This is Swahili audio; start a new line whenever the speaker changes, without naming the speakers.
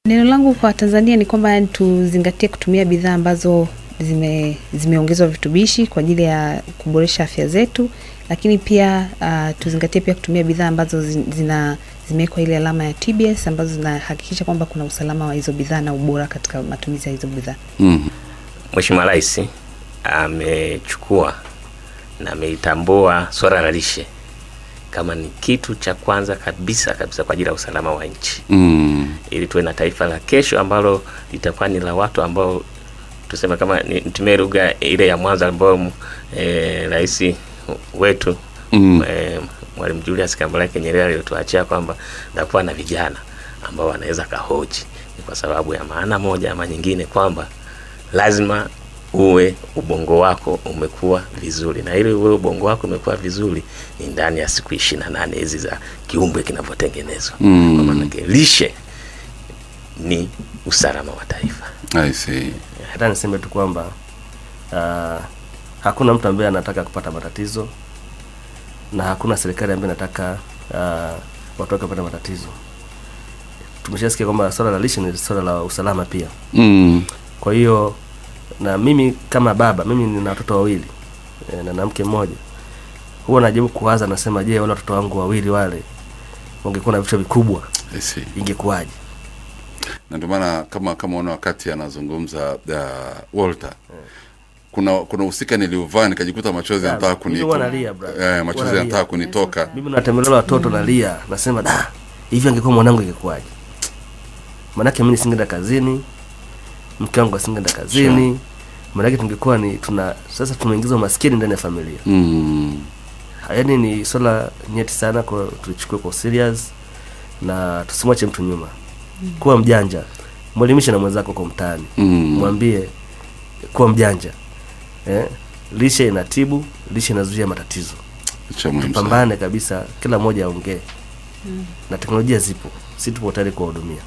Neno langu kwa Tanzania ni kwamba tuzingatie kutumia bidhaa ambazo zimeongezwa virutubishi kwa ajili ya kuboresha afya zetu, lakini pia tuzingatie pia kutumia bidhaa ambazo zimewekwa ile alama ya TBS ambazo zinahakikisha kwamba kuna usalama wa hizo bidhaa na ubora katika matumizi ya hizo bidhaa.
Mheshimiwa Rais amechukua na ameitambua swala la lishe kama ni kitu cha kwanza kabisa kwa ajili ya usalama wa nchi. Ili tuwe na taifa la kesho ambalo litakuwa ni la watu ambao tuseme kama nitumie lugha ile ya mwanzo ambao rais wetu Mwalimu Julius Kambarage Nyerere alituachia kwamba takuwa na vijana ambao wanaweza kahoji. Ni kwa sababu ya maana moja ama nyingine kwamba lazima uwe ubongo wako umekuwa vizuri, na ili uwe ubongo wako umekuwa vizuri ni ndani ya siku 28 hizi za kiumbe kinavyotengenezwa. Kwa maana lishe ni usalama wa taifa.
I see.
Hata niseme tu kwamba hakuna mtu ambaye anataka kupata matatizo na hakuna serikali ambaye anataka watu wake kupata matatizo. Tumeshasikia kwamba swala la lishe ni swala la usalama pia. Kwa hiyo na mimi kama baba, mimi nina watoto wawili na mke mmoja, huwa najaribu kuwaza, nasema je, wale watoto wangu wawili wale wangekuwa na vichwa vikubwa ingekuwaje?
Na ndio maana kama una wakati anazungumza Walter, kuna usika niliuvaa nikajikuta machozi yanataka machozi yanataka kunitoka.
Mimi natembelea watoto nalia, nasema hivi angekuwa mwanangu ingekuwaje? Maana mimi nisingeenda kazini, mke wangu asingeenda kazini. Maana tungekuwa sasa tunaingiza maskini ndani ya familia. Yaani ni swala nyeti sana, kwa tulichukue kwa serious na tusimwache mtu nyuma. Kuwa mjanja, mwelimisha na mwenzako kwa mtaani. Mwambie kuwa mjanja. Lishe inatibu, lishe inazuia matatizo. Pambane kabisa, kila mmoja aongee. Na teknolojia zipo, sisi tupo tayari kuwahudumia.